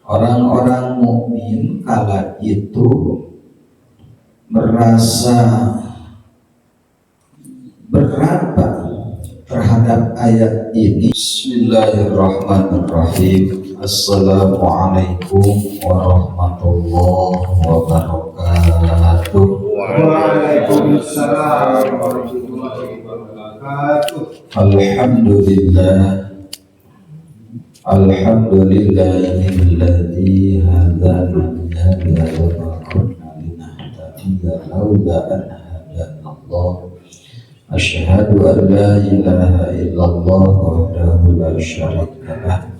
Orang-orang mukmin kala itu merasa berat terhadap ayat ini. Bismillahirrahmanirrahim. Assalamualaikum warahmatullahi wabarakatuh. Waalaikumsalam warahmatullahi wabarakatuh. Alhamdulillahilladzi hadana lihadza wa ma kunna linahtadiya laula an hadanallah. Asyhadu an la ilaha illallah wahdahu la syarika lah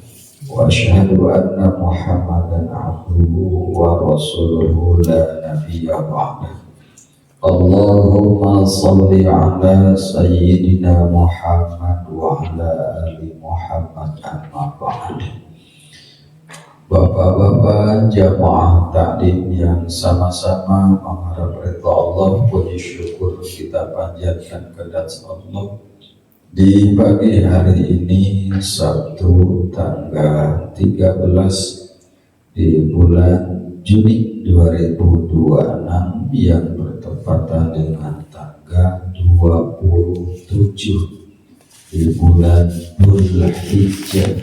wa asyhadu anna Muhammadan abduhu wa rasuluhu la nabiyya ba'dah. Allahumma salli ala sayyidina Muhammad wa ala ali Muhammad amma ba'd. Bapak-bapak jamaah taklim yang sama-sama mengharap ridha Allah, puji syukur kita panjatkan kepada Allah di pagi hari ini, Sabtu tanggal 13 di bulan Juni 2026 yang bertepatan dengan tanggal 27 di bulan Dzulhijjah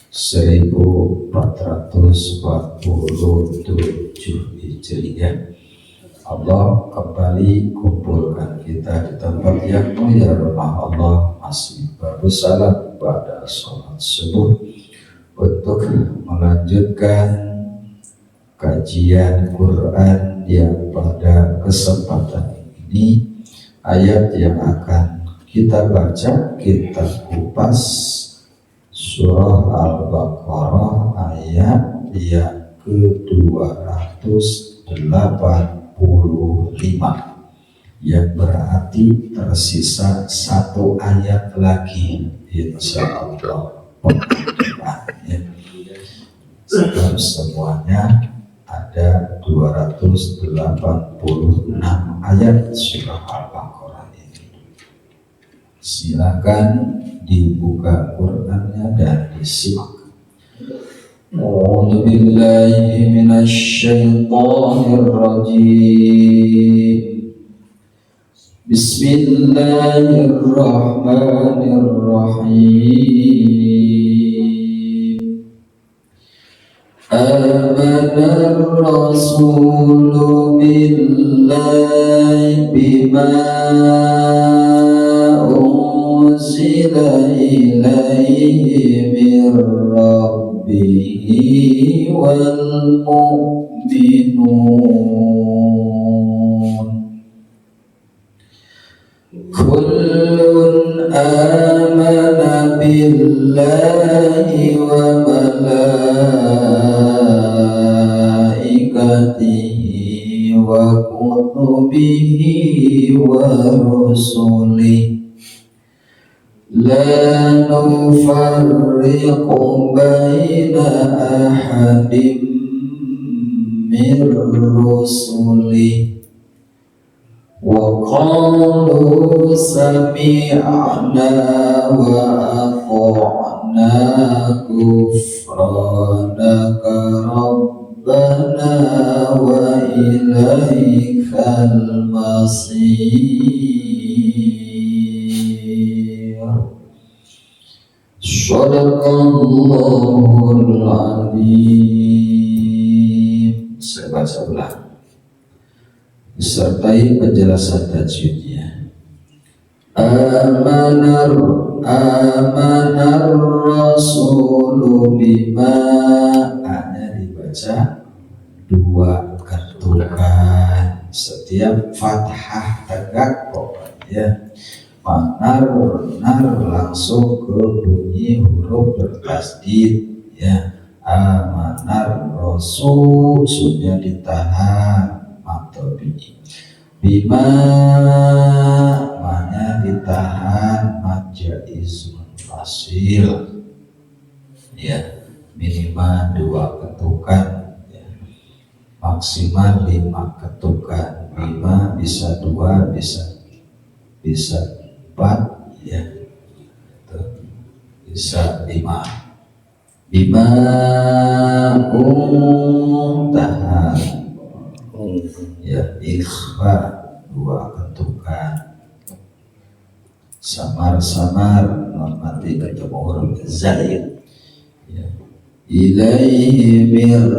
1447 Hijriah. Allah kembali kumpulkan kita di tempat yang mulia rumah Allah, masih bersalat pada sholat subuh untuk melanjutkan kajian Quran yang pada kesempatan ini ayat yang akan kita baca, kita kupas surah Al-Baqarah ayat yang ke-285, yang berarti tersisa satu ayat lagi, insya Allah. Sebab semuanya ada 286 ayat surah Al-Baqarah ini. Silakan dibuka Qur'annya dan disimak. A'udzu billahi minasy syaithanir rajim. Bismillahirrahmanirrahim. Amanar rasulu billahi bima unzila ilaihi mir rabbihi wal mu'minun kullun amana billahi wa malaikatihi wa kutubihi wa rusulihi la nufarriqu baina ahadin min rusulihi wa qalu sami'na wa ata'na ghufranaka rabbana wa ilaikal masir. Shadaqallahul adzim. Saya baca ulang disertai penjelasan tajwidnya. Amanar rasulu bima, hanya dibaca dua ketukan setiap fathah tegak pokoknya. Manar langsung ke bunyi huruf bertasdid ya. Amanar rasul sudah ditahan atau bima mana ditahan majaizun fasil ya, minimal 2 ketukan ya. Maksimal 5 ketukan. 5 bisa 2 bisa 4 ya. bisa bima untaha ya, ikhfa dua ketukan, samar-samar mati ketemu huruf zaid ya. Ilaihi min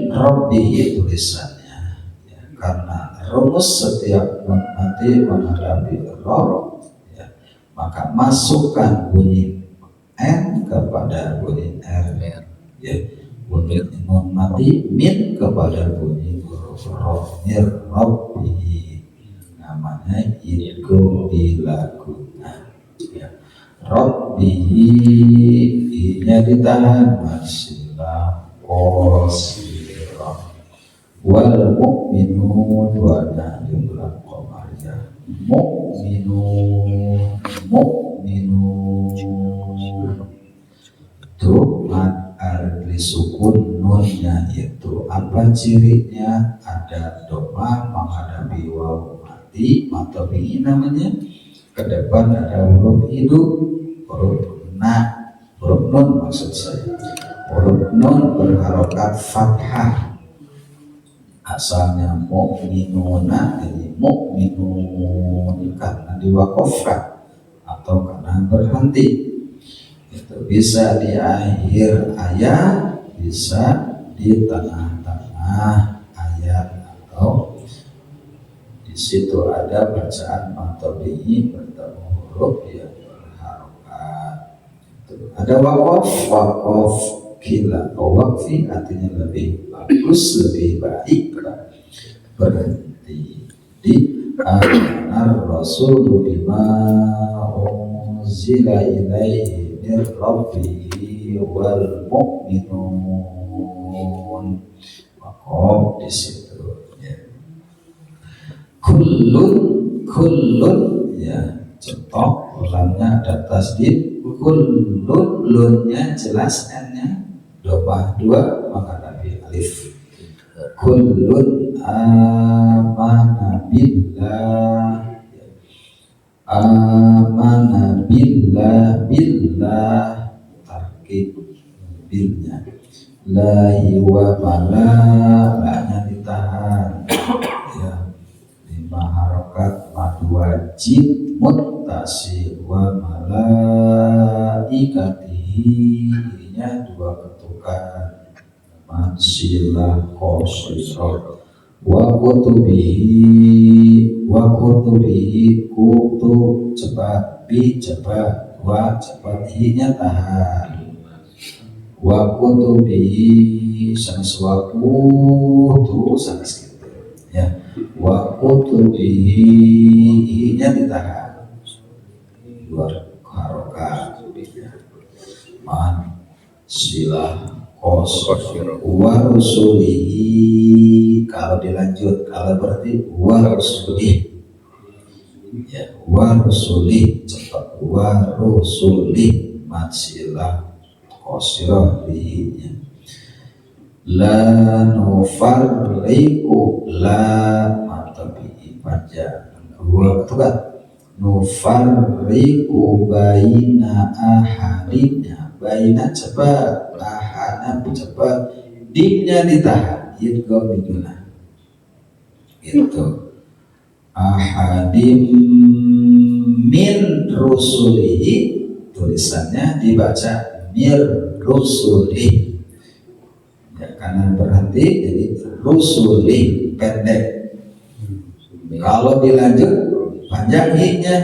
rabbihi tulisannya ya, karena rumus setiap mati menghadapi rob ya, maka masukkan bunyi n kepada bunyi r ya, bunyi nun mati min kepada bunyi huruf rob, mir rabbihi, namanya idgham dilakukan ya. Rabbihi nya ditahan, masilah qasirah, wal mu'minun wa najumlah qamariyah, mu'minun itu mad arli sukun nunnya itu apa cirinya? Ada domah menghadapi waw mati matobi namanya, ke depan ada huruf hidup, huruf nun maksud saya, huruf nun berharokat fathah, asalnya mu'minuna jadi mu'minun karena diwakafkan atau karena berhenti. Itu bisa di akhir ayat, bisa di tengah-tengah ayat, atau di situ ada bacaan matobi'i bertemu huruf yang berharokat. Ada wakaf kila atau wakfi, artinya lebih bagus, lebih baik berhenti di anar rasulu bima unzila ilaihi min rabbihi wal mu'minun, wakaf di situ ya. Kullun ya, contoh ulangnya ada tasdid, kullun lunnya jelas n-nya domah dua menghadapi alif. Kullun amana billah tarkib bilnya, lahi wa mala'nya ditahan ya, lima harokat mad wajib muttasil, wa malaikatihi nya dua ketukan, mansilah qasirah, wa kutubihi kutub cepat, bi cepat, wa cepat, hi-nya tahan, wa kutubihi sesuatu tuh sama segitu ya, wa kutubihi nya ditahan dua harokat man silah qasirah, wa rusulihi kalau dilanjut, kalau berarti wa rusulihi ya, wa rusulihi cepat, wa rusulihi masilah qasirah lihinya, la nufarriqu la matabi panjang dua ketukan, nufarriqu baina ahadina, baina cepat, ahana cepat, dimnya ditahan, idgham biguna gitu, ahadim min rusulihi tulisannya dibaca mir rusulihi ya, karena berhenti jadi rusulihi pendek, kalau dilanjut panjang hi-nya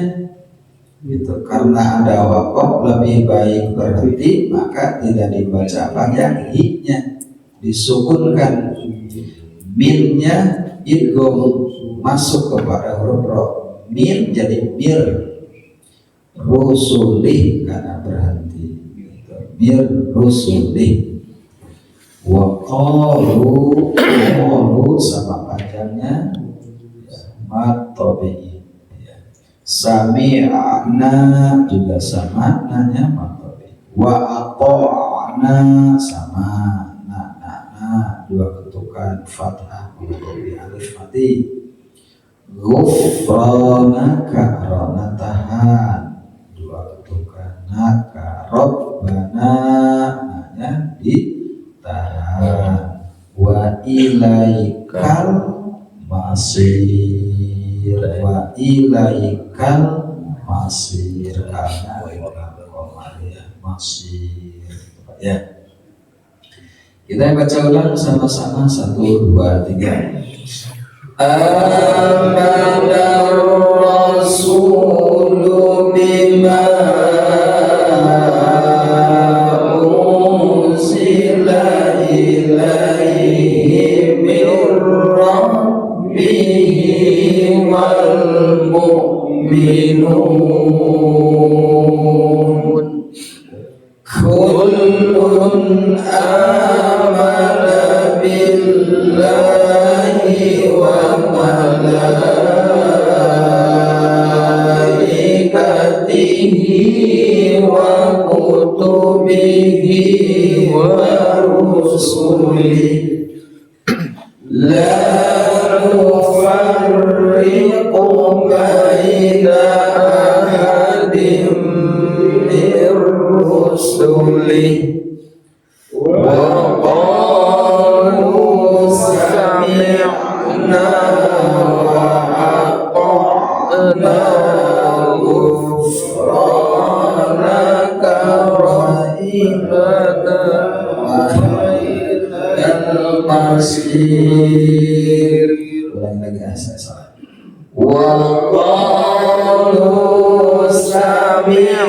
gitu, karena ada wakaf lebih baik berhenti, maka tidak dibaca panjang, hi-nya disukunkan, min-nya idgham masuk kepada huruf ro, min jadi mir rusulih karena berhenti gitu. Mir rusulih, wa qalu sama panjangnya ya, matobi ya. Sami'na juga sama nanya matobi, wa ato'na sama na dua ketukan fathah menghadapi alif mati, ghufranaka rona tahan dua ketukan, subhanaka rabbana nya ditahan wa ilaikal masir karena masir ya. Kita baca ulang sama-sama 1, 2, 3. Amanar rasulu bima unzila ilaihi min rabbihi wal mu'minun kullun amana billahi wa malaikatihi wa kutubihi wa rusulihi la nufarriqu baina ahadin min rusulihi wa qalu sami'na wa ata'na ghufranaka rabbana al-masir. Ulang lagi saya salah. Wa qalu sami'na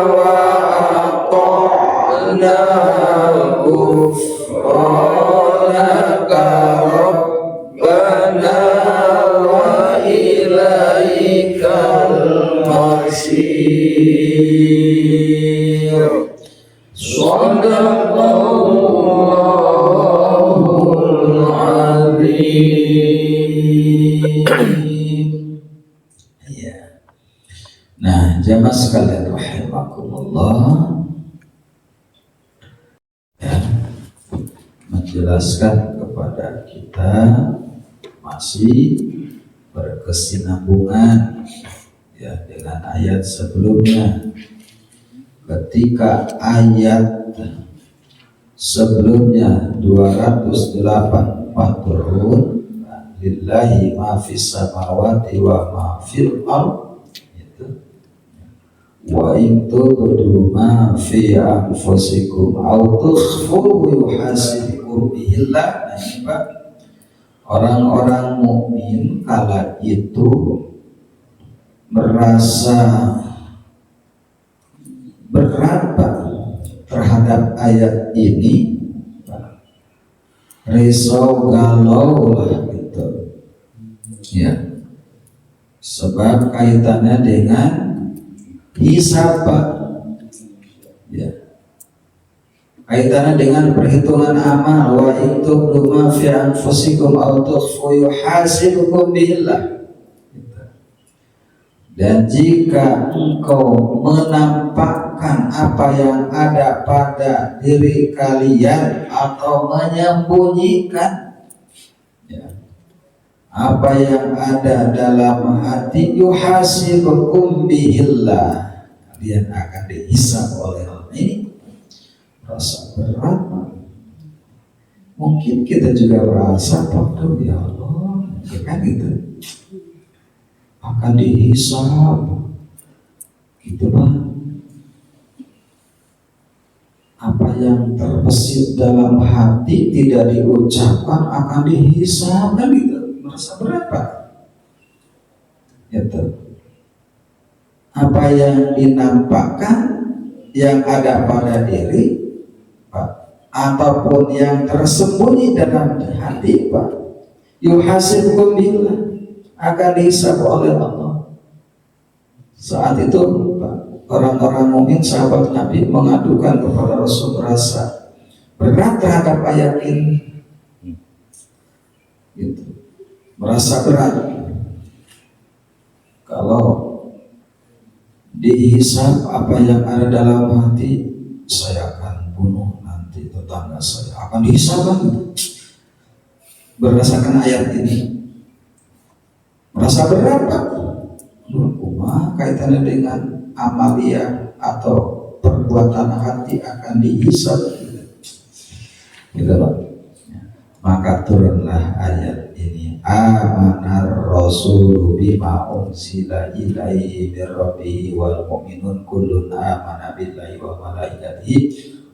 wa ata'na ghufranaka rabbana wa ilaikal masir. Shadaqallahul azim. Ya. Nah, jamaah sekalian rahimakumullah, ya, menjelaskan kepada kita masih berkesinambungan ya dengan ayat sebelumnya. Ketika ayat sebelumnya 284 turun, lillahi ma fis samawati wa ma fil ardh, itu wa in tubdu ma fi anfusikum aw tukhfuhu yuhasibkum bihillah. Nah, orang-orang mukmin kala itu merasa berat terhadap ayat ini, risau galau lah gitu ya, sebab kaitannya dengan hisab ya, kaitannya dengan perhitungan amal. Wa in tubdu ma fi anfusikum aw tukhfu yuhasibkum billah. Dan jika engkau menampakkan apa yang ada pada diri kalian atau menyembunyikan ya, apa yang ada dalam hati, yuhasibukum bihillah, kalian akan dihisab oleh Allah. Ini rasa berat. Mungkin kita juga merasa waktu ya Allah, kan gitu, akan dihisab gitu Pak. Apa yang terbesit dalam hati tidak diucapkan akan dihisab, kan gitu, merasa berat Pak gitu. Apa yang dinampakkan yang ada pada diri Pak, ataupun yang tersembunyi dalam hati Pak, yuhasibkum billah, akan dihisab oleh Allah. Saat itu orang-orang mukmin sahabat Nabi mengadukan kepada Rasul, merasa berat terhadap ayat ini gitu. Merasa berat kalau dihisab apa yang ada dalam hati, saya akan bunuh nanti tetangga saya, akan dihisab gitu. Berdasarkan ayat ini merasa berat Pak. Kaitannya dengan amalia atau perbuatan hati akan dihisab, gitu loh. Maka turunlah ayat ini, amanar rasulu bima unzila ilaihi mir rabbihi wal mu'minun kullun amana billahi wa malaikatihi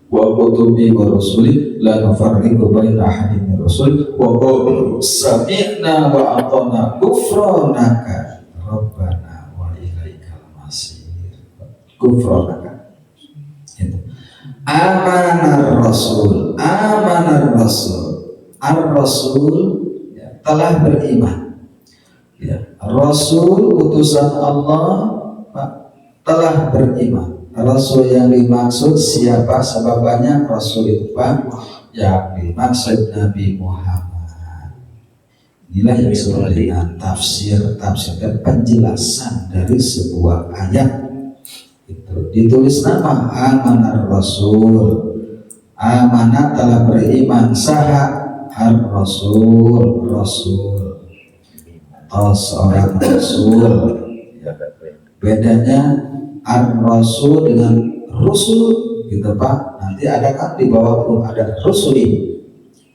wa kutubihi wa rusulihi la nufarriqu baina ahadin min rusul wa qalu sami'na wa ata'na ghufranaka rabbana wa ilaikal masir. Ghufranaka itu. Amanar rasul, amanar rasul, ar-rasul ya, telah beriman ya. Rasul utusan Allah Pak, telah beriman. Rasul yang dimaksud siapa? Sebabanyak Rasul itu Pak, yang dimaksud Nabi Muhammad. Inilah yang disebut dengan tafsir dan penjelasan dari sebuah ayat. Itu ditulis nama amanar rasul, amanat telah beriman saha ar-rasul, rasul atau seorang rasul ya. Bedanya ar-rasul dengan rusul gitu Pak, nanti ada kan di bawah itu ada rusuli,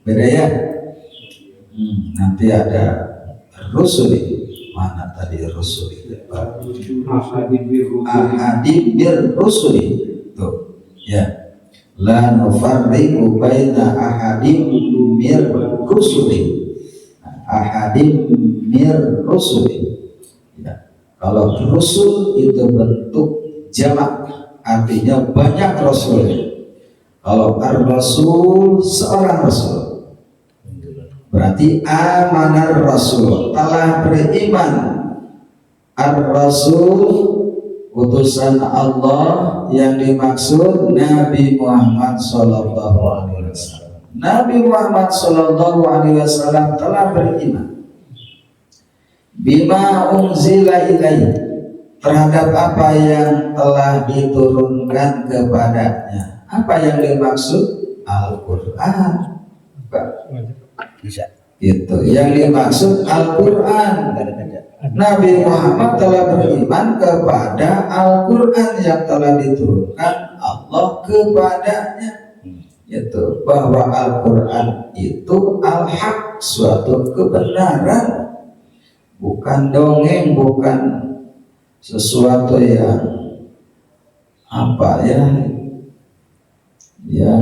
beda ya. Nanti ada rusuli, mana tadi rusuli Pak? Ahadim bir rusuli tuh ya. La nufarriqu baina ahadim mir rusuli, ahadim mir rusuli ya. Kalau rusul itu bentuk jamak, artinya banyak rasul. Kalau ar-rasul seorang rasul, berarti amanar rasul, telah beriman ar-rasul utusan Allah yang dimaksud Nabi Muhammad sallallahu alaihi wasallam. Nabi Muhammad sallallahu alaihi wasallam telah beriman bima unzila ilaihi, terhadap apa yang telah diturunkan kepadanya. Apa yang dimaksud? Al-Qur'an. Bisa. Itu yang dimaksud Al-Qur'an. Nabi Muhammad telah beriman kepada Al-Quran yang telah diturunkan Allah kepadanya, yaitu bahwa Al-Quran itu al-haq, suatu kebenaran, bukan dongeng, bukan sesuatu yang yang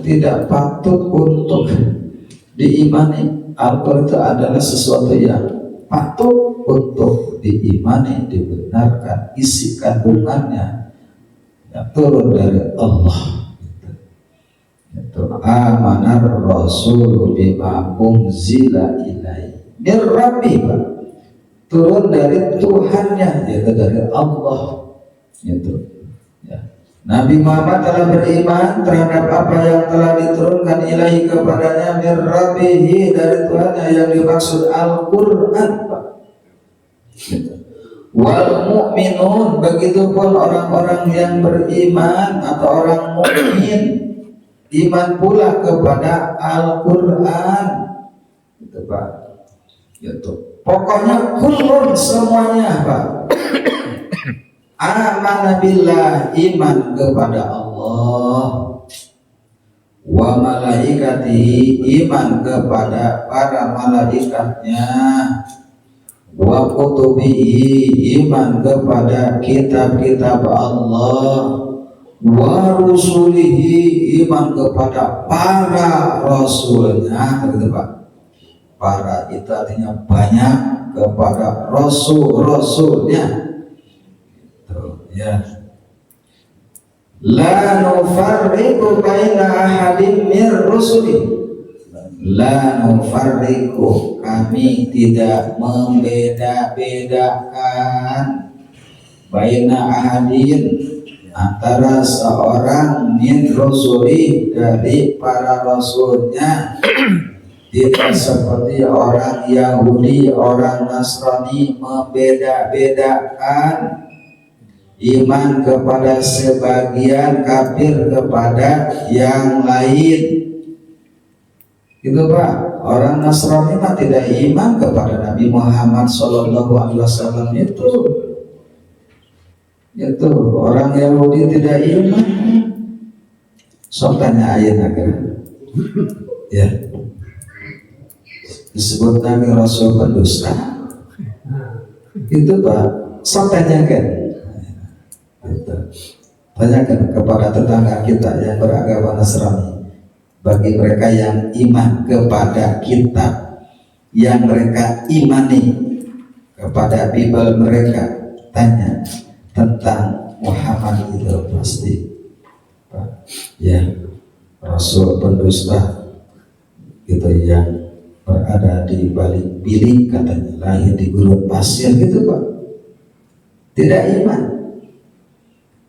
tidak patut untuk diimani. Al-Quran itu adalah sesuatu yang patut untuk diimani, dibenarkan, isi kandungannya yang turun dari Allah. Itu amanar rasul bima unzila ilaihi mir rabbih, turun dari Tuhannya, yaitu dari Allah. Itu ya. Nabi Muhammad telah beriman terhadap apa yang telah diturunkan ilahi kepadanya mir rabbihi, dari Tuhannya yang dimaksud Al-Quran. Wal mu'minun, begitupun orang-orang yang beriman atau orang mukmin iman pula kepada Al-Quran. Itu Pak. Itu pokoknya kullun, semuanya Pak. Amanah billah, iman kepada Allah, wa malaikatihi, iman kepada para malaikatnya, wa kutubihi, iman kepada kitab-kitab Allah, wa rusulihi, iman kepada para rasulnya. Gitu Pak. Para itu artinya banyak, kepada rasul-rasulnya. Ya. La nufarriqu baina ahadin mir rusuli. La nufarriqu, kami tidak membeda-bedakan baina ahadin, antara seorang min rusuli, dari para rasulnya. Tidak seperti orang Yahudi, orang Nasrani membeda-bedakan iman kepada sebagian, kafir kepada yang lain. Itu Pak. Orang Nasrani mah tidak iman kepada Nabi Muhammad sallallahu alaihi wasallam itu. Itu orang Yahudi tidak iman. Sok tanya ayat agar ya disebut Nabi Rasul pendusta. Itu Pak, sok tanyakan. Gitu. Tanyakan kepada tetangga kita yang beragama Nasrani. Bagi mereka yang iman kepada kitab yang mereka imani kepada Bible mereka, tanya tentang Muhammad itu pasti ya Rasul pendusta gitu yang berada di balik bilik katanya, lahir di gurun pasir gitu Pak. Tidak iman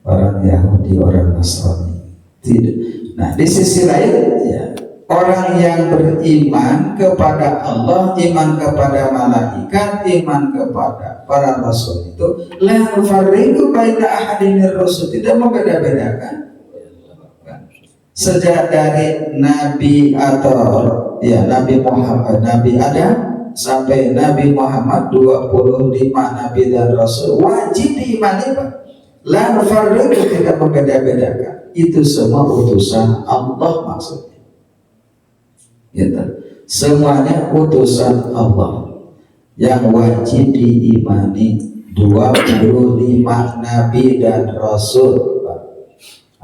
orang Yahudi, orang Nasrani tidak. Nah di sisi lain ya, orang yang beriman kepada Allah, iman kepada malaikat, iman kepada para rasul itu la nufarriqu baina ahadin mir rasul, tidak membeda-bedakan sejak dari Nabi atau ya Nabi Muhammad, Nabi Adam sampai Nabi Muhammad, 25 Nabi dan Rasul wajib diimani Pak. La nufarriqu, tidak membeda-bedakan. Itu semua utusan Allah maksudnya. Gitu. Semuanya utusan Allah yang wajib diimani, 25 Nabi dan Rasul Pak.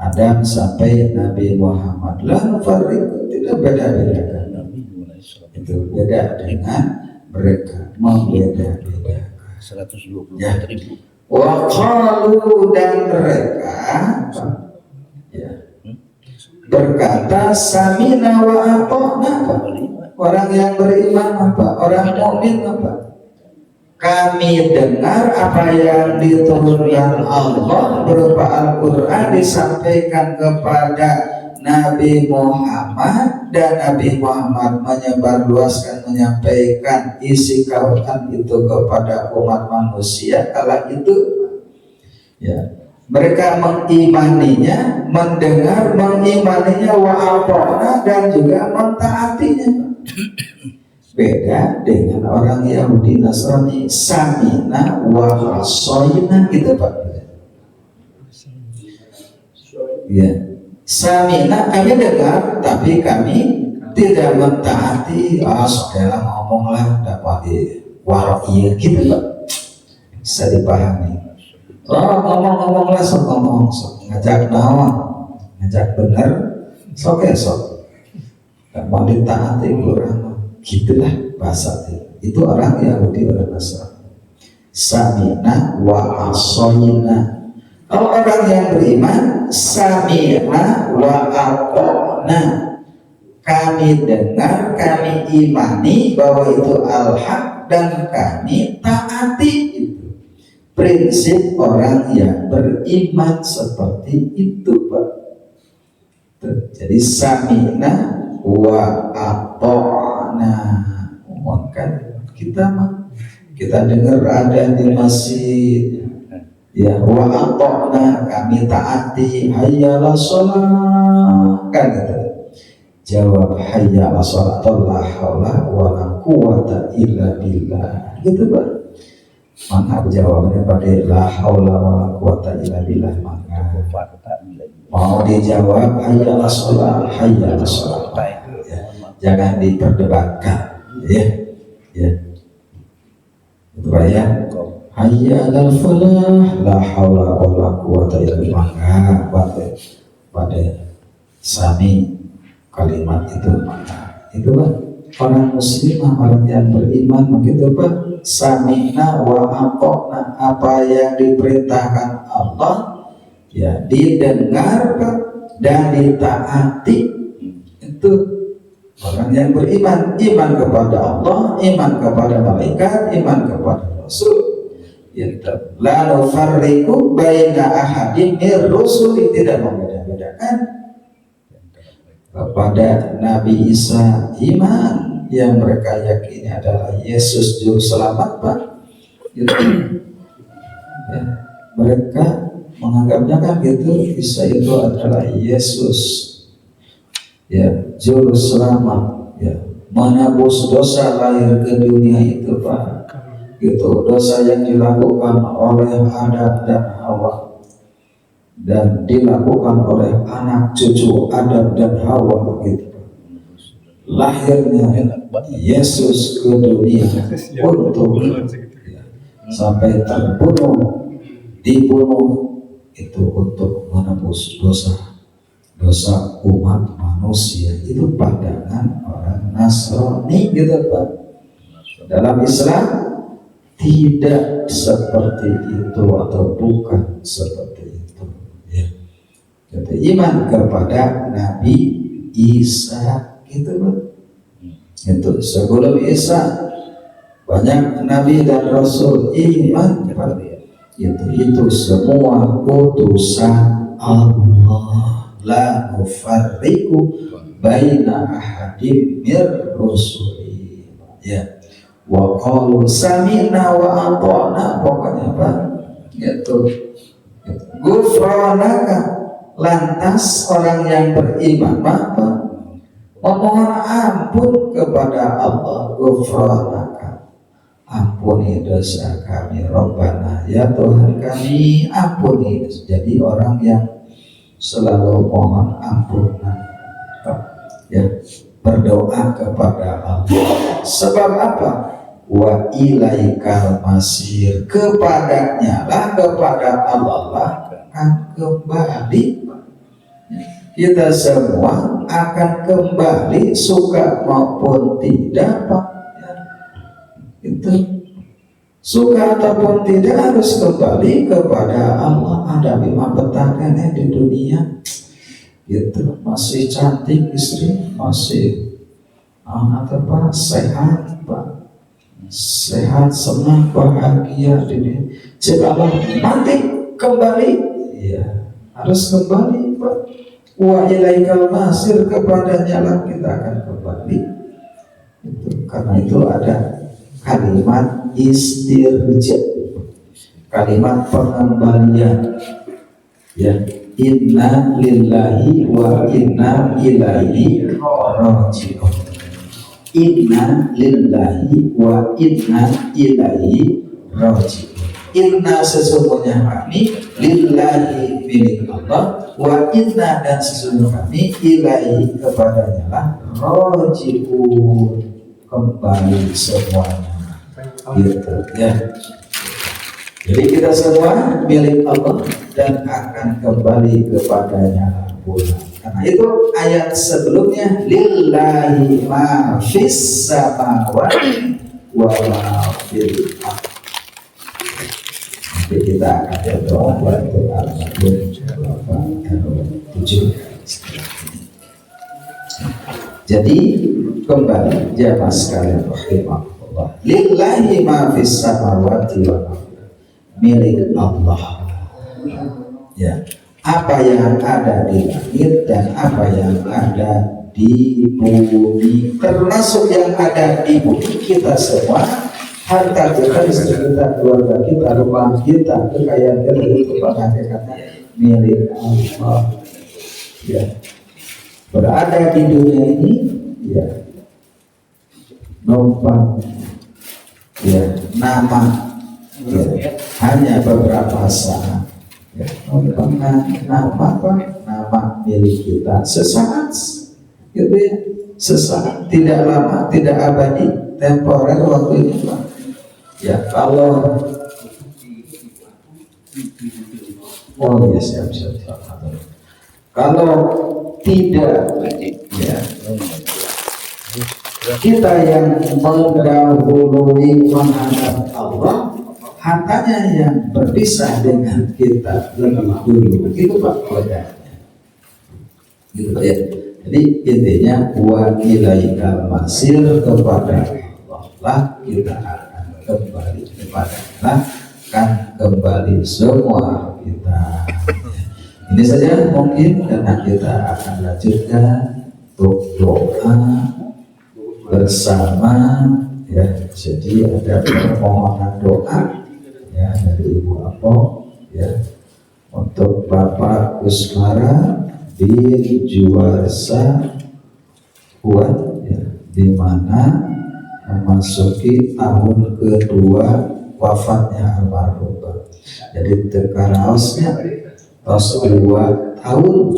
Adam sampai Nabi Muhammad. La nufarriqu, tidak beda-bedakan. Itu beda dengan mereka, membeda-bedakan. 124.000 Wa qalu, dan mereka ya berkata samina wa ata'na. Orang yang beriman apa? Orang mukmin apa? Kami dengar apa yang diturunkan Allah berupa Al-Quran disampaikan kepada Nabi Muhammad, dan Nabi Muhammad menyebarluaskan, menyampaikan isi Quran itu kepada umat manusia. Kala itu ya mereka mengimaninya, mendengar, mengimaninya, wa'ata'na, dan juga mentaatinya. Beda dengan orang Yahudi Nasrani, samina wa asoyna gitu Pak. Ya, samina kami dengar tapi kami tidak mentaati. Saudara ngomonglah dapat waro'iyah gitu Pak, bisa dipahami. Ngomong-ngomonglah, sok ngomong, sok ngajak nawa, ngajak bener, sok esok gak mau ditaati kurang, gitulah bahasa itu orang Yahudi, orang Nasrani. Samina wa asoyna. Kalau orang yang beriman, samina wa ata'na, kami dengar, kami imani bahwa itu al-haq, dan kami taati. Itu prinsip orang yang beriman seperti itu Pak. Jadi samina wa ata'na, kan kita dengar ada di masjid ya, wa ata'na, kami taati, hayya la sholat kan gitu. Jawab hayya la sholat, la haula wa la quwata illa billah gitu Pak. Maka jawabnya pakai la haula wa la quwata illa billah. Maka mau dijawab hayya la sholat, hayya la sholat ya. Jangan diperdebatkan ya, ya. Itu Pak ya. Hayya alal falah, la haula wa la quwata illa billah. Maka pada sami kalimat itu, maka itu Pak, orang muslimah, orang yang beriman begitu Pak. Samina wa ata'na, apa yang diperintahkan Allah ya didengar Pak, dan ditaati. Itu orang yang beriman, iman kepada Allah, iman kepada malaikat, iman kepada Rasul. La nufarriqu baina ahadin mir rusuli, tidak membeda-bedakan. Kepada Nabi Isa iman, yang mereka yakini adalah Yesus juru selamat Pak. Gitu. Ya, mereka menganggapnya kan gitu, Isa itu adalah Yesus ya, juru selamat ya, menebus dosa lahir ke dunia itu Pak. Gitu, dosa yang dilakukan oleh Adam dan Hawa dan dilakukan oleh anak cucu Adam dan Hawa gitu. Lahirnya Yesus ke dunia untuk sampai dibunuh itu untuk menebus dosa umat manusia. Itu pandangan orang Nasrani gitu Pak. Dalam Islam tidak seperti itu atau bukan seperti itu ya. Jadi iman kepada Nabi Isa gitu Pak. Itu sebelum Isa banyak Nabi dan Rasul iman kepada dia. Itu semua utusan Allah, la nufarriqu baina ahadim mir rusuli ya. Wa qalu sami'na wa ata'na, pokoknya apa gitu. Ghufranaka, lantas orang yang beriman apa memohon ampun kepada Allah. Ghufranaka, ampuni dosa kami. Rabbana, ya Tuhan kami, ampuni. Jadi orang yang selalu mohon ampunan ya, berdoa kepada Allah. Sebab apa? Wa ilaikal masir, kepadanya lah, kepada Allah lah akan kembali. Kita semua akan kembali, suka maupun tidak Pak ya. Itu suka ataupun tidak harus kembali kepada Allah. Ada lima petangga di dunia gitu, masih cantik istri, masih anak Pak, sehat Pak, sehat, senang, bahagia ini. Jika mati kembali ya harus kembali Pak. Wa ilaikal masir, kepadanya lah kita akan kembali. Itu karena itu ada kalimat istirja, kalimat pengembalian ya. Inna lillahi wa inna ilaihi raji'un. Inna lillahi wa inna ilaihi raji'un. Inna sesungguhnya kami, lillahi milik Allah, wa inna dan sesungguhnya kami, ilaihi kepadanya lah raji'un, kembali semuanya gitu ya. Jadi kita semua milik Allah dan akan kembali kepadanya pula. Karena itu ayat sebelumnya lillahi ma fis samawati wa ma fil ardh. Nanti kita akan berdoa untuk Al-Fatihah 7. Jadi kembali jamaah sekalian rahimahullah, lillahi ma fis samawati wa ma, milik Allah ya, apa yang ada di langit dan apa yang ada di bumi, termasuk yang ada di bumi kita semua, harta kita, istri kita, keluarga kita, rumah kita, kekayaan kita, itu hakikatnya milik Allah ya. Berada di dunia ini ya numpang ya, nama ya, hanya beberapa saat ya, nama milik kita sesaat gitu ya, sesaat, tidak lama, tidak abadi, temporer waktu ini Pak ya. Kalau ya siap. Kalau tidak ya, kita yang mendahului menghadap Allah, hartanya yang berpisah dengan kita lebih dulu gitu Pak kodanya gitu ya. Jadi intinya wa ilaikal masir, kepada Allah lah kita akan kembali, kepada Allah kan kembali semua kita. Ini saja mungkin, karena kita akan lanjutkan untuk doa bersama ya. Jadi ada permohonan doa ya dari Ibu Apo ya untuk Bapak Kusmara di Juwarsa Kuat ya, di mana memasuki tahun kedua wafatnya almarhum. Jadi tekaraosnya tos 2 tahun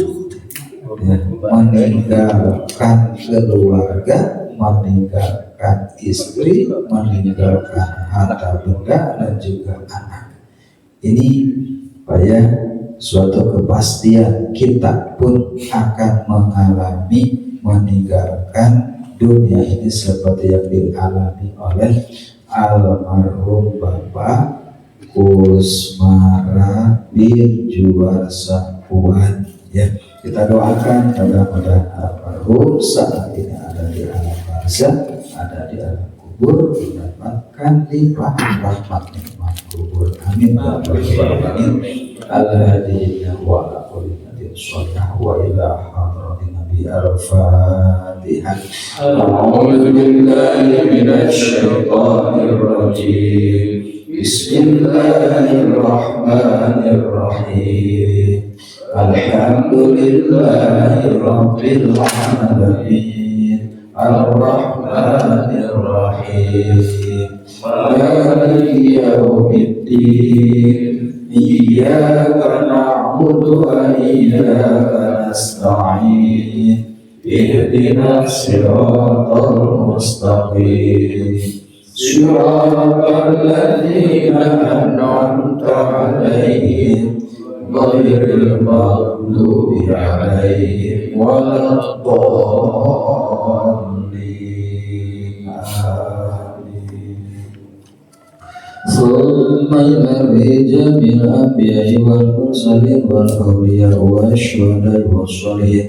ya, meninggalkan keluarga, meninggalkan istri, meninggalkan harta benda dan juga anak. Ini supaya suatu kepastian kita pun akan mengalami meninggalkan dunia ini seperti yang dialami oleh almarhum Bapak Kusmara bin Juwarsa Puan ya. Kita doakan mudah-mudahan almarhum saat ini ada di alam barzah, ada di alam kubur, mendapatkan limpahan rahmat nikmat kubur. Amin ya rabbal alamin. Al-hadiyya wa ala kulli nabiyin shalih wa ila hadratin nabi al-fatihah. A'udzu billahi minasy syaithanir rajim. Bismillahirrahmanirrahim. Alhamdulillahi rabbil alamin. Ar-Rahmanir Rahim. Maliki yaumiddin. Iyyaka na'budu wa iyyaka nasta'in. Ihdinas siratal mustaqim. Siratal ladzina an'amta 'alaihim ghairil maghdubi 'alaihim waladdallin. ثم ينبي جميع الأنبياء والمرسلين والأولياء والشهداء والصالحين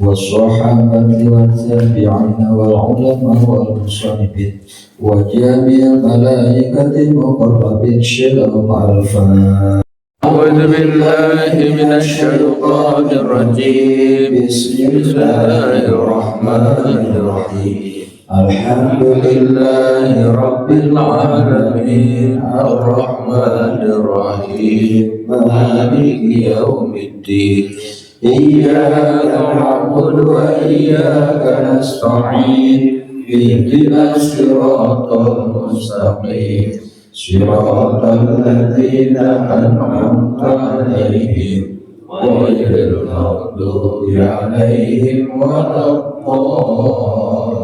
والصحابة والتابعين والعلماء والمصنفين وجميع الملائكة المقربين شرهم الفاتحة. أعوذ بالله من الشيطان الرجيم. بسم الله الرحمن الرحيم. الحمد لله رب العالمين. الرحمن الرحيم. مالك يوم الدين. إياك نعبد وإياك نستعين. اهدنا الصراط المستقيم. صراط الذين أنعمت عليهم غير المغضوب عليهم ولا الضالين.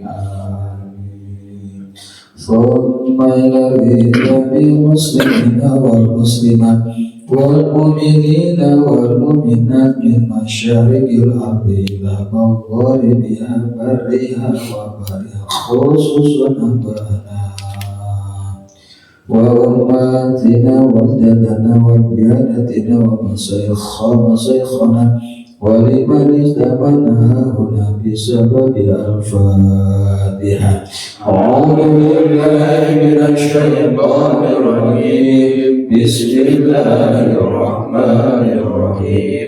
آمين. ثم ينبي المسلمين والمسلمات والمؤمنين والمؤمنات من مشارق الأرض إلى مغاربها برها وبحرها خصوصا أبانا وأمهاتنا وجدنا وبيانتنا ومشايخنا ولمن اجتمعنا هنا بسبب الفاتحة. أعوذ بالله من الشيطان الرجيم. بسم الله الرحمن الرحيم.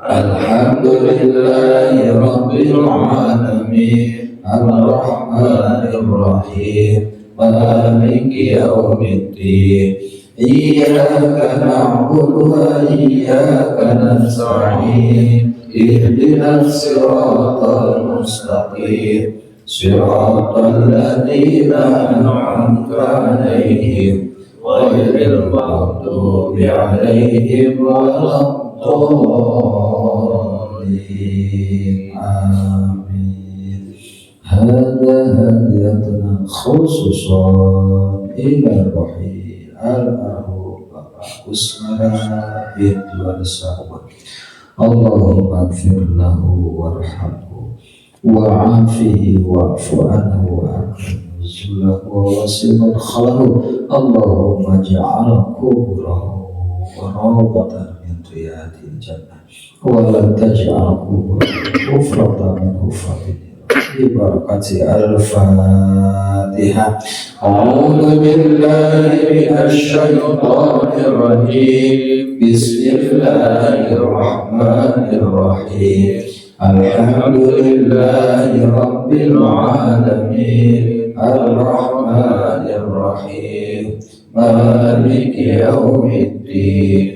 الحمد لله رب العالمين. الرحمن الرحيم. مالك يوم الدين. إياك نعبد وإياك نستعين. اهدنا الصراط المستقيم. صراط الذين أنعمت عليهم غير المغضوب عليهم ولا الضالين. آمين. هذا هديتنا خصوصا إلى الرحيل المرحوم Bapak Kusmara bin Juwarsa. Allahumma ighfir lahu warhamhu wa'afihi wa'fu anhu wa'akrim nuzulahu wa wasi' madkhalahu. Allahumma ja'al kuburahu rawdatan min riyadil jannah wa la taj'al kuburahu hufratan min hufratin ببركة الفاتحة. أعوذ بالله من الشيطان الرجيم. بسم الله الرحمن الرحيم. الحمد لله رب العالمين. الرحمن الرحيم. مالك يوم الدين.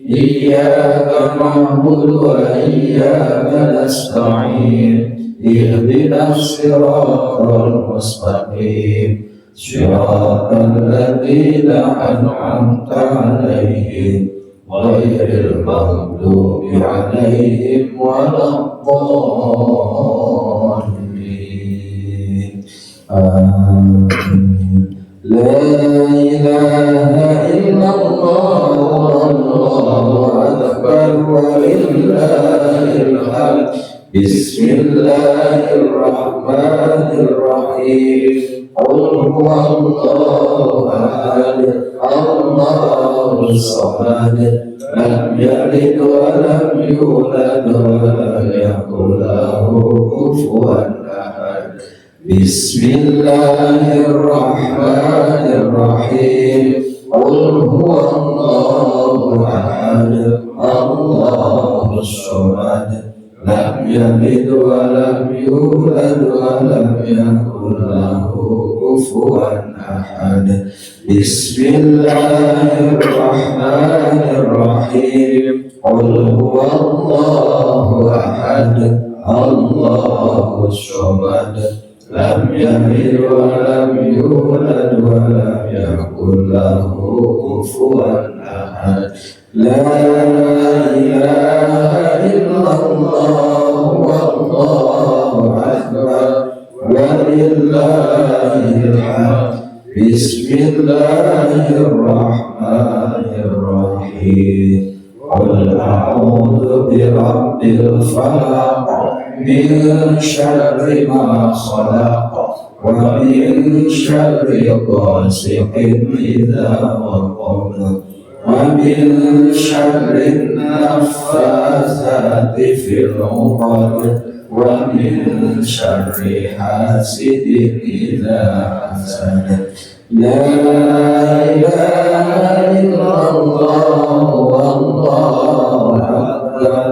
إياك نعبد وإياك نستعين. اهدنا الصراط المستقيم. صراط الذين أنعمت عليهم غير المغضوب عليهم ولا الضالين آمين. لا إله إلا الله والله أكبر ولله الحمد. بسم الله الرحمن الرحيم. قل هو الله أحد الله الصمد لم يلد ولم يولد ولم يكن له كفوا أحد. بسم الله الرحمن الرحيم. قل هو الله أحد الله الصمد لم يلد ولم يولد ولم يكن له كفوا أحد. بسم الله الرحمن الرحيم. قل هو الله أحد الله الصمد لم يلد ولم يولد ولم يكن له كفوا أحد. لا إله إلا الله والله أكبر ولله الحمد. بسم الله الرحمن الرحيم. قل أعوذ برب الفلق من شر ما خلق ومن شر غاسق إذا وقب ومن شر النفاثات في العقد ومن شر حاسد إذا حسد. لا إله إلا الله والله أكبر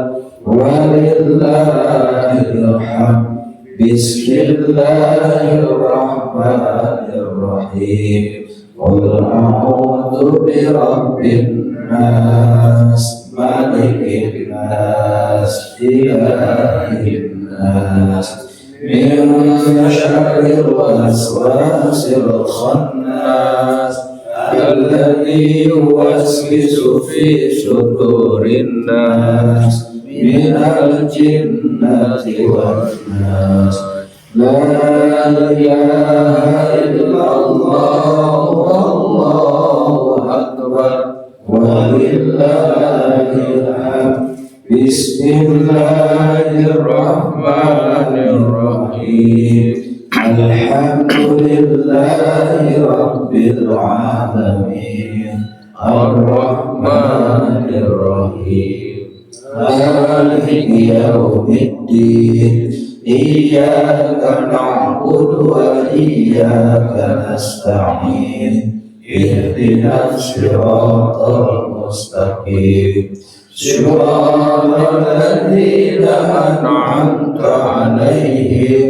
ولله الحمد. بسم الله الرحمن الرحيم. قل أعوذ برب الناس ملك الناس إله الناس من شر الوسواس الخناس الذي يوسوس في صدور الناس من الجنة والناس. لا إله إلا الله والله أكبر ولله الحمد. بسم الله الرحمن الرحيم. الحمد لله رب العالمين الرحمن الرحيم مالك يوم الدين. إياك نعبد وإياك نستعين. اهدنا الصراط المستقيم صراط الذين أنعمت عليهم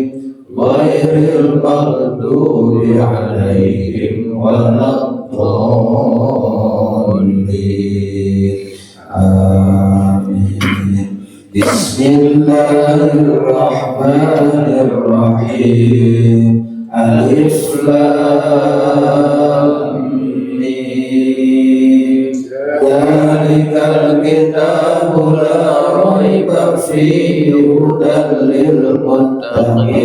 غير المغضوب عليهم ولا الضالين آمين. بسم الله الرحمن الرحيم. ألف لام ميم. ذلك الكتاب لا ريب فيه هدى للمتقين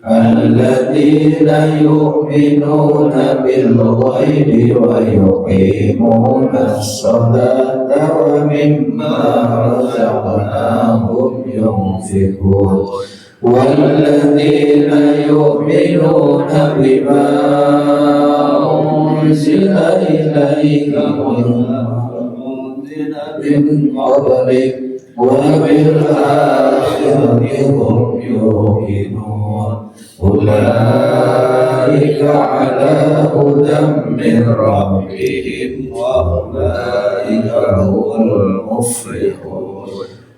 الذين يؤمنون بالغيب ويقيمون الصلاة ومما رزقناهم ينفقون والذين يؤمنون بما أنزل إليك وما أنزل من قبلك وبالآخرة هم يوقنون أولئك على هدى من ربهم وأولئك هم المفلحون.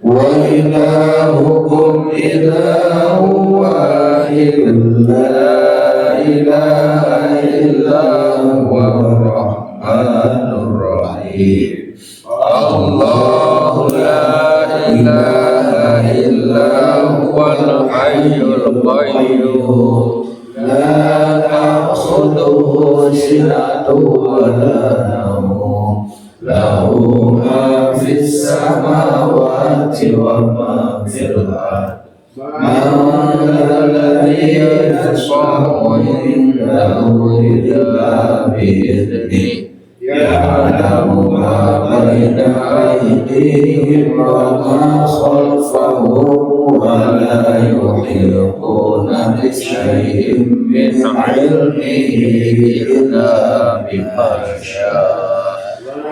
وإلهكم إله واحد لا إله إلا هو الرحمن الرحيم. الله لا إله إلا هو الحي القيوم لا تأخذه سنة ولا نوم lahu ma fis samawati wa ma fil ardh man alladhi yashfa'u indahu illa bi'idhnihi ya'lamu ma baina aydihim wa ma khalfahum wa la yuhituna bi shay'in min 'ilmihi illa bima sha'a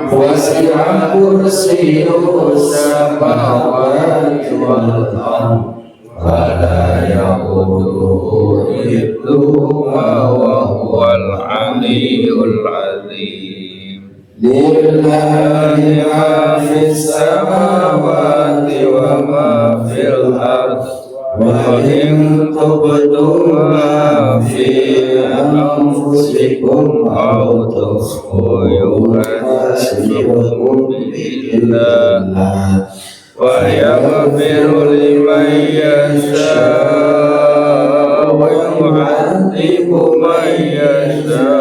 wasi'a kursiyyuhu samawati wal ardh wa la ya'uduhu hifdhuhuma wa huwal 'aliyyul 'azim. Lillahi ma fis samawati wa ma fil ardh wa in tubdu ma fi anfusikum aw tukhfuhu yuhasibukum billah wa yaghfiru liman yasha' wa yu'adzibu man yasha'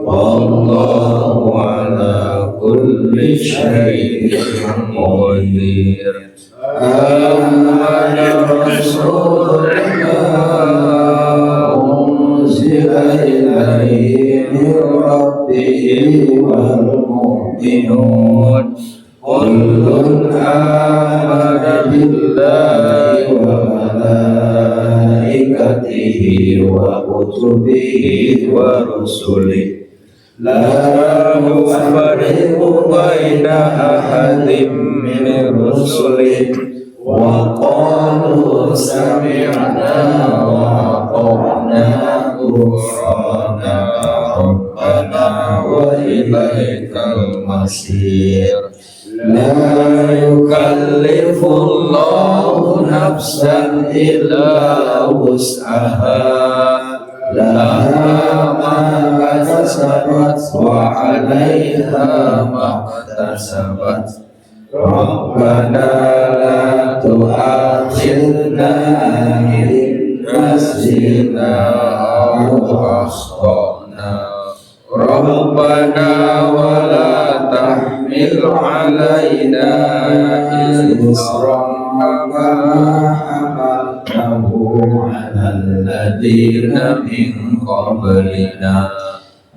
wallahu ala kulli syai'in qadir. Amana rasulullah unzila ilaihi min rabbihi wal mu'minun kullun amana billahi wa malaikatihi wa kutubihi wa rusulihi la nufarriqu baina ahadin min rusulihi wa qalu sami'na wa ata'na ghufranaka rabbana wa ilaikal masir. La yukallifullahu nafsan illa wus'aha laha ma kasabat wa 'alaiha ma iktasabat. Rabbana la tu'akhidna in nasina aw akhtana. Rabbana wa la tahmil 'alaina isran kama hamaltahu 'alal ladzina min qablina.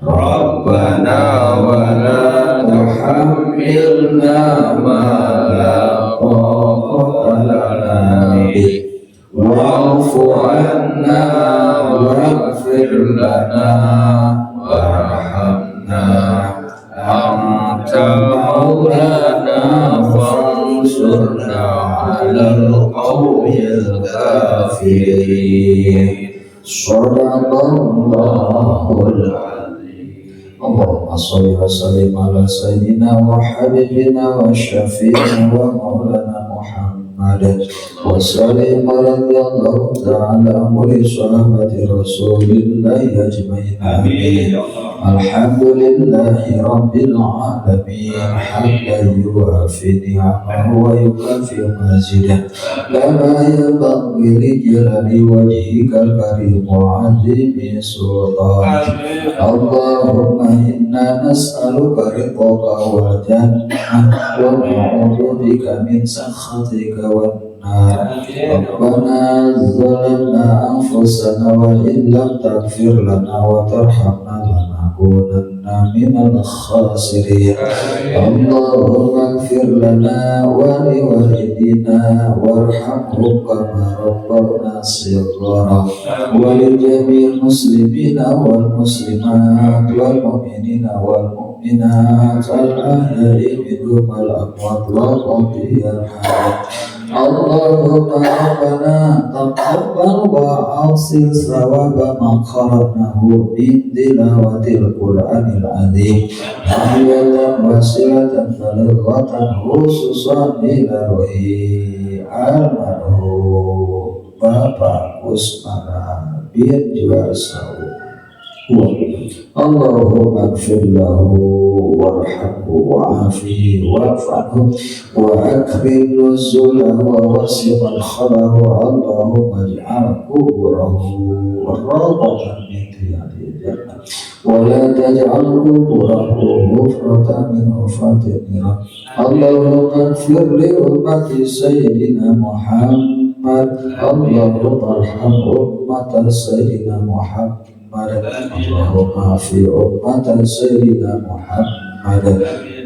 Rabbana wa la tuhammilna ma la taqata lana bihi wa'fu 'anna waghfir lana warhamna anta maulana fansurna 'alal qawmil kafirin. Shadaqallahul azim. Allahumma sholli wa sallim ala sayyidina wa habibina wa syafi'ina wa maulana Muhammad wa sallim radhiyallahu ta'ala an sahabati rasulillahi ajma'in. Amin. Alhamdulillahi rabbil alamin hamdan yuwafi ni'amahu wa yukafi mazidah kama yanbaghi li jalali wajhikal karim wa 'azimi sultanik. Allahumma inna nas'aluka ridhaka wal jannah wa na'udzu bika min sakhatika wan nar. Rabbana zalamna anfusana wa in lam taghfir lana wa tarhamna lanakunanna minal khasirin. Allahumma ighfir lana wa liwalidina warhamhum kama rabbawna shighara wa li jami'il muslimina wal muslimat wal mu'minina wal mu'minat al ahya'i minhum wal amwat wal qadiyal hajat. Allahumma rabbana taqabbal wa awsil sawaba ma qara'nahu min tilawatil Qur'anil azim tahiyatan wasilatan balaghatan khususan ila ruhi almarhum Bapak Usmana bin Juwarsawu. اللهم اغفر له وارحمه وعافه واعف عنه وأكرم نزله ووسع مدخله اللهم اجعل قبره روضة من رياض الجنة ولا تجعل قبره حفرة من حفرات النار اللهم اغفر لأمة سيدنا محمد اللهم ارحم أمة سيدنا محمد اللهم في أمة سيدنا محمد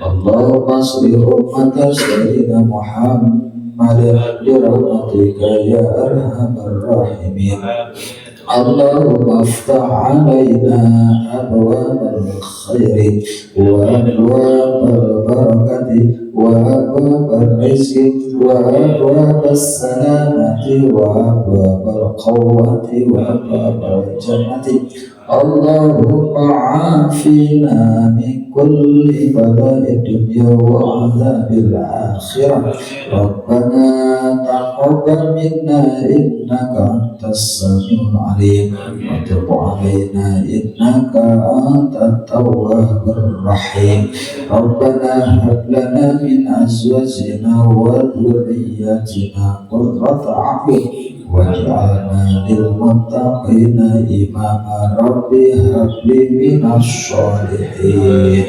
اللهم اصلح أمة سيدنا محمد برحمتك يا أرحم الراحمين اللهم افتح علينا أبواب الخير وأبواب البركة وأبواب الرزق وأبواب السلامة وأبواب القوة وأبواب الجنة اللهم عافنا من كل بلاء الدنيا وعذاب الآخرة ربنا تقبل منا إنك أنت السميع العليم وتب علينا إنك أنت التواب الرحيم ربنا هب لنا من أزواجنا وذرياتنا قرة أعين واجعلنا للمتقين إماما ربي هب لي من الصالحين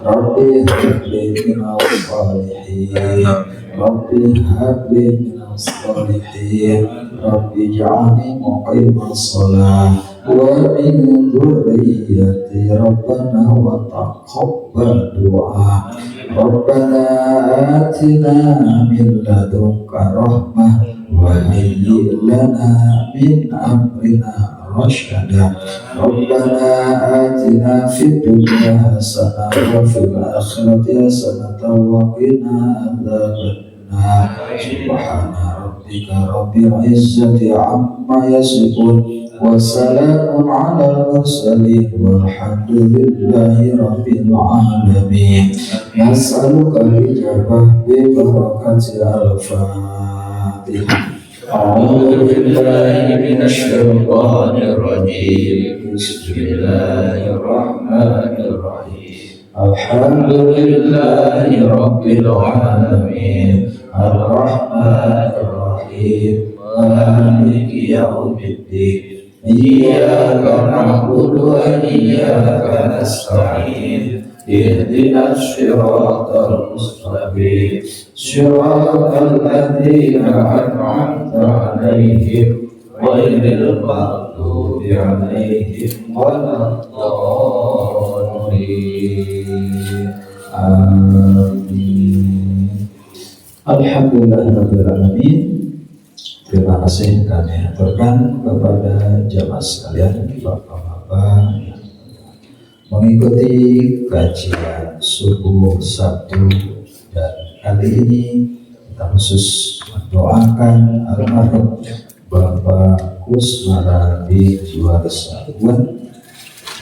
ربي هب لي من الصالحين ربي هب لي من الصالحين ربي اجعلني مقيم الصلاة ومن ذريتي ربنا وتقبل دعاء ربنا آتنا من لدنك رحمة وهيئ لنا من أمرنا رشدا ربنا آتنا في الدنيا حسنة وفي الآخرة حسنة وقنا عذاب النار سبحان ربك رب العزة عما يصفون وسلام على المرسلين والحمد لله رب العالمين نسألك الإجابة ببركة الفاتحة أعوذ بالله من الشيطان الرجيم بسم الله الرحمن الرحيم الحمد لله رب العالمين الرحمن الرحيم مالك يوم الدين إياك نعبد وإياك نستعين اهدنا الصراط المستقيم صراط الذين أنعمت عليهم غير المغضوب عليهم ولا الضالين آمين. Alhamdulillahirabbil alamin. Terima kasih kami aturkan kepada jamaah sekalian, Bapak-bapak yang mengikuti kajian subuh Sabtu, dan kali ini kita khusus mendoakan almarhum Bapak Kusmarabi Juara Sabuan,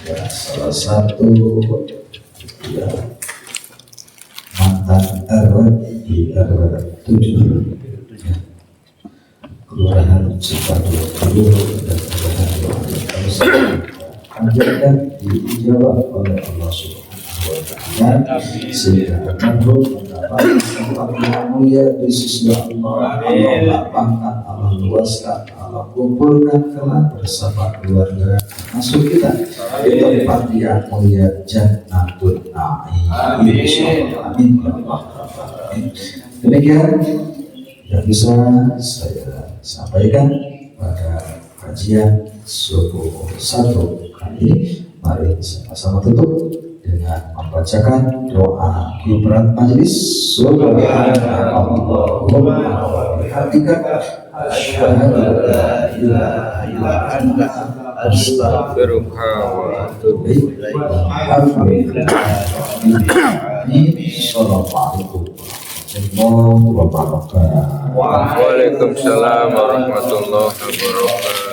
ya, salah satu ya, mantan RW di RW 7 Kelurahan Cipadu dan Kelurahan harus ajarkan dijawab oleh Allah Subhanahu wa Ta'ala sehingga almarhum mendapat tempat yang mulia di sisi Allah. Allah lapangkan, Allah luaskan, Allah kumpulkan kelak bersama keluarga masuk kita di tempat yang mulia Jannatul Na'im. Insyaallah, amin ya Allah. Demikian yang bisa saya sampaikan pada kajian subuh satu kali ini. Mari sama-sama tutup dengan membacakan doa kibarat majelis. Subhanallahumma wa bihamdika asyhadu an la ilaha illa anta astaghfiruka wa atubu ilaik. Assalamualaikum warahmatullahi wabarakatuh. Waalaikumsalam warahmatullahi wabarakatuh.